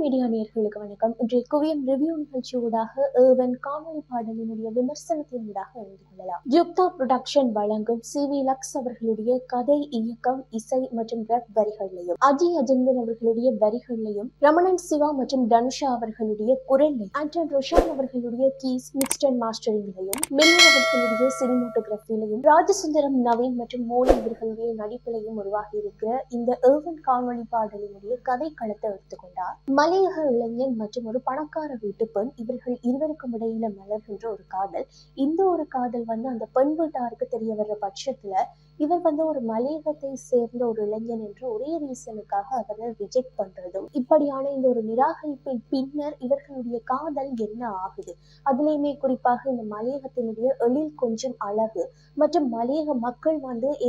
Media நேயர்களுக்கு வணக்கம். இன்றைய குவியம் ரிவ்யூ நிகழ்ச்சியூடாக ஏவன் காணொலி பாடலினுடைய விமர்சனத்தினூடாக எழுந்து கொள்ளலாம். யுக்தா புரொடக்ஷன் வழங்கும் சி.வி. லக்ஸ் அவர்களுடைய கதை, இயக்கம், இசை மற்றும் ரப் வரிகளையும், அஜய் அஜந்தன் அவர்களுடைய வரிகளையும், ரமணன் சிவா மற்றும் தனுஷா அவர்களுடைய குரலையும், ஆண்டன் ரோஷான் அவர்களுடைய கீஸ் மிக்ஸ்ட் அண்ட் மாஸ்டரிங்லையும், மில்லர் அவர்களுடைய சினிமோட்டோகிராஃபிலையும், ராஜசுந்தரம் நவீன் மற்றும் மோனி இவர்களுடைய நடிப்பிலையும் உருவாகி இருக்கிற இந்த ஏவன் காணொலி பாடலினுடைய கதை களத்தை எடுத்துக்கொண்டார். மலையக இளைஞன் மற்றும் ஒரு பணக்கார வீட்டு பெண், இவர்கள் இருவருக்கும் இடையில மலர்கின்ற ஒரு காதல். இந்த ஒரு காதல் அந்த பெண் வீட்டாருக்கு தெரிய வர்ற பட்சத்துல இவர் ஒரு மலையகத்தை சேர்ந்த ஒரு இளைஞன் என்ற ஒரே ரீசனுக்காக அவரை ரிஜெக்ட் பண்றதும், இப்படியான இந்த ஒரு நிராகரிப்பின் பின்னர் இவர்களுடைய காதல் என்ன ஆகுது, அதுலயுமே குறிப்பாக இந்த மலையகத்தினுடைய எழில் கொஞ்சம் அழகு மற்றும் மலையக மக்கள்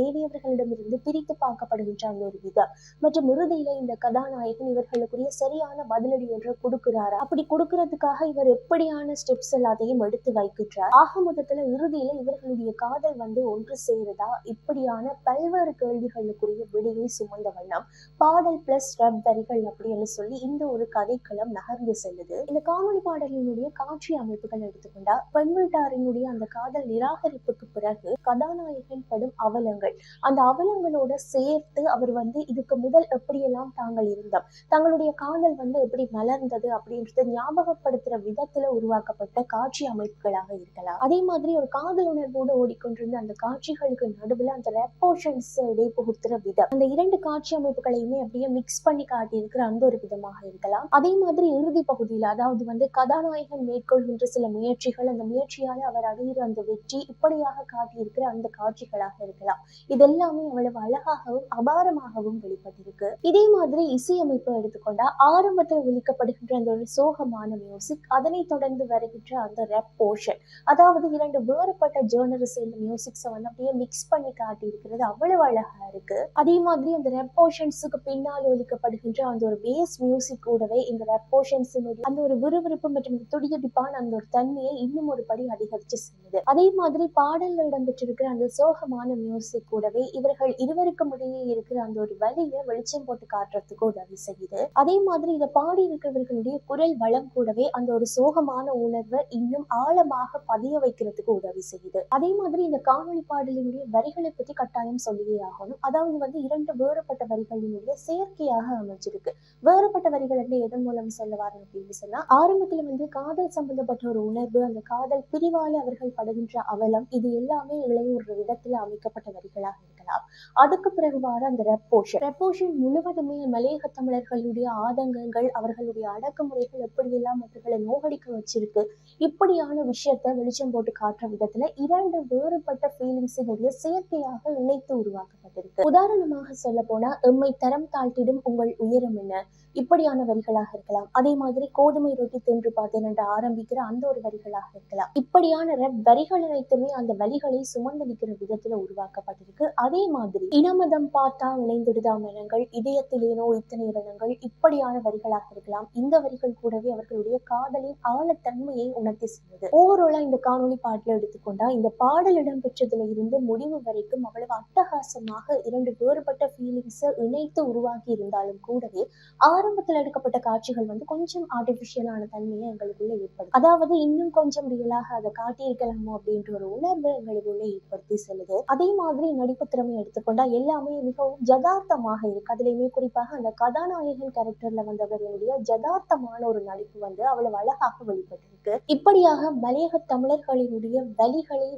ஏனையவர்களிடமிருந்து பிரித்து பார்க்கப்படுகின்ற அந்த ஒரு விதம் மற்றும் இறுதியில இந்த கதாநாயகன் இவர்களுக்குரிய சரியான பதிலடி ஒன்று கொடுக்கிறாரா, அப்படி கொடுக்கறதுக்காக இவர் எப்படியான ஸ்டெப்ஸ் எல்லாத்தையும் எடுத்து வைக்கின்றார், ஆக மொத்தத்துல இறுதியில இவர்களுடைய காதல் ஒன்று சேருதா, இப்படியான பல்வேறு கேள்விகளுக்குரிய விடையை சுமந்த வண்ணம் பாடல் பிளஸ் ரப் வரிகள் அப்படின்னு சொல்லி இந்த ஒரு கதைக்களம் நகர்ந்து செல்லுது. இந்த காணொலி பாடலினுடைய காட்சி அமைப்புகள் எடுத்துக்கொண்டா பெண் வீட்டாரினுடைய அந்த காதல் நிராகரிப்புக்கு பிறகு கதாநாயகன் படும் அவலங்கள், அந்த அவலங்களோட சேர்த்து அவர் இதுக்கு முதல் எப்படியெல்லாம் தாங்கள் இருந்தோம், தங்களுடைய காதல் எப்படி மலர்ந்தது அப்படின்றத ஞாபகப்படுத்துற விதத்துல உருவாக்கப்பட்ட காட்சி அமைப்புகளாக இருக்கலாம். அதே மாதிரி ஒரு காதல் உணர்வோடு ஓடிக்கொண்டிருந்த அந்த காட்சிகளுக்கு நடுவில் அந்த ரெப்போஷன்ஸ் இடைப்புகுத்துற விதம், அந்த இரண்டு காட்சி அமைப்புகளையுமே அப்படியே மிக்ஸ் பண்ணி காட்டியிருக்கிற அந்த ஒரு விதமாக இருக்கலாம். அதே மாதிரி இறுதி பகுதியில் அதாவது கதாநாயகன் மேற்கொள்கின்ற சில முயற்சிகள், அந்த முயற்சியால அவர் அடைகிற அந்த வெற்றி, இப்படியாக காட்டியிருக்கிற அந்த காட்சிகளாக இருக்கலாம். இதெல்லாமே அவ்வளவு அழகாகவும் அபாரமாகவும் வெளிப்பட்டிருக்கு. இதே மாதிரி இசையமைப்பு எடுத்துக்கொண்டா ஆரம்பத்தில் ஒலிக்கப்படுகின்ற அந்த ஒரு சோகமான மியூசிக், அதனை தொடர்ந்து வருகின்ற அந்த ரெப் போர்ஷன், அதாவது இரண்டு வேறுபட்ட ஜேர்னரை சேர்ந்த மியூசிக்ஸை அப்படியே மிக்ஸ் பண்ணி காட்டி இருக்கிறது அவ்வளவு அழகா இருக்கு. அதே மாதிரி அந்த ரெப் போர்ஷன்ஸுக்கு பின்னால் ஒலிக்கப்படுகின்ற அந்த ஒரு பேஸ் மியூசிக் கூடவே இந்த ரெப் போர்ஷன்ஸினுடைய அந்த ஒரு விறுவிறுப்பு மற்றும் துடிதுடிப்பான அந்த ஒரு தன்மையை இன்னும் ஒரு படி அதிகரிச்சு செல்லுது. அதே மாதிரி பாடல்ல இடம்பெற்றிருக்கிற அந்த சோகமான மியூசிக் கூடவே இவர்கள் இருவருக்கும் இடையே இருக்கிற அந்த ஒரு வலியை வெளிச்சம் போட்டு காட்டுறதுக்கு உதவி செய்யுது. அதே மாதிரி இதை பாடி இருக்கிறவர்களுடைய குரல் வளம் கூடவே அந்த ஒரு சோகமான உணர்வை இன்னும் ஆழமாக பதிய வைக்கிறதுக்கு உதவி செய்யுது. அதே மாதிரி இந்த காணொலி பாடலினுடைய வரிகளை பற்றி கட்டாயம் சொல்லியே ஆகணும். அதாவது இரண்டு வேறுபட்ட வரிகளினுடைய செயற்கையாக அமைஞ்சிருக்கு. வேறுபட்ட வரிகள் எதன் மூலம் சொல்லவாரு அப்படின்னு சொன்னா, ஆரம்பத்துல காதல் சம்பந்தப்பட்ட ஒரு உணர்வு, அந்த காதல் பிரிவால அவர்கள் படுகின்ற அவலம், இது எல்லாமே இளையோர் விதத்துல அமைக்கப்பட்ட வரிகளாக இருக்கலாம். அதுக்கு பிறகு வார அந்த ரெப்போஷன் முழுவதுமே மலையக தமிழர்களுடைய ஆதங்கங்கள், அவர்களுடைய அடக்குமுறைகள் எப்படியெல்லாம் அவர்களை நோகடிக்க வச்சிருக்கு, இப்படியான விஷயத்த வெளிச்சம் போட்டு காட்டுற விதத்துல இரண்டு வேறுபட்ட ஃபீலிங்ஸினுடைய செயற்கையாக இணைத்து உருவாக்கப்பட்டிருக்கு. உதாரணமாக சொல்ல போனா, எம்மை தரம் தாழ்த்திடும் உங்கள் உயரம் என்ன, இப்படியான வரிகளாக இருக்கலாம். அதே மாதிரி கோதுமை ரொட்டி தின்று பார்த்தேன் என்று ஆரம்பிக்கிற அந்த ஒரு வரிகளாக இருக்கலாம். இப்படியான ரெப் வரிகள் அனைத்துமே அந்த வலிகளை சுமந்தளிக்கிற விதத்துல உருவாக்கப்பட்டிருக்கு. அதே மாதிரி இனமதம் பார்த்தா இணைந்திடுதா மனங்கள், இதயத்திலேனோ இத்தனை இரணங்கள், இப்படியான வரிகளாக இருக்கலாம். இந்த வரிகள் கூடவே அவர்களுடைய காதலின் ஆழத்தன்மையை உணர்த்தி செல்வது. ஓவராலா இந்த காணொலி பாடல எடுத்துக்கொண்டா இந்த பாடல் இடம்பெற்றதுல இருந்து முடிவு வரைக்கும் அவ்வளவு அட்டகாசமாக இரண்டு வேறுபட்ட ஃபீலிங்ஸை இணைத்து உருவாக்கி இருந்தாலும் கூடவே ஆரம்பத்தில் எடுக்கப்பட்ட காட்சிகள் கொஞ்சம் ஆர்டிபிஷியலான தன்மையை எங்களுக்குள்ள ஏற்படும். அதாவது இன்னும் கொஞ்சம் ரியலாக அதை காட்டியிருக்கலாமோ அப்படின்ற ஒரு உணர்வு எங்களுக்குள்ள ஏற்படுத்தி செல்லுது. அதே மாதிரி நடிப்பு திறமை எடுத்துக்கொண்டா எல்லாமே மிகவும் யதார்த்தமாக இருக்கு. அதுலயுமே குறிப்பாக அந்த கதாநாயகன் கேரக்டர்ல வந்தவர்களுடைய யதார்த்தமான ஒரு நடிப்பு அவ்வளவு அழகாக வெளிப்பட்டிருக்கு. இப்படியாக மலையக தமிழர்களினுடைய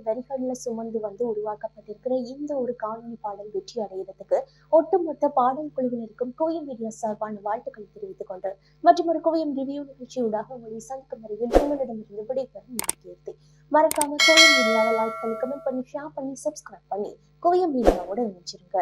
வரிகள்ல சுமந்து உருவாக்கப்பட்டிருக்கிற இந்த ஒரு காணொலி பாடல் வெற்றி அடைகிறதுக்கு ஒட்டுமொத்த பாடல் குழுவினருக்கும் குவியம் மீடியா சார்பான வாழ்த்துக்களை தெரிவித்துக் கொண்டு மற்றும் ஒரு குவியம் ரிவ்யூ நிகழ்ச்சியூடாக உங்களை சந்திக்கும் வரையில் உங்களிடமிருந்து விடைபெறும் கீர்த்தி. மறக்காம குவியம் மீடியாவை லைக் பண்ணி, கமெண்ட் பண்ணி, ஷேர் பண்ணி, சப்ஸ்கிரைப் பண்ணி குவியம் மீடியாவோட இணைச்சிருங்க.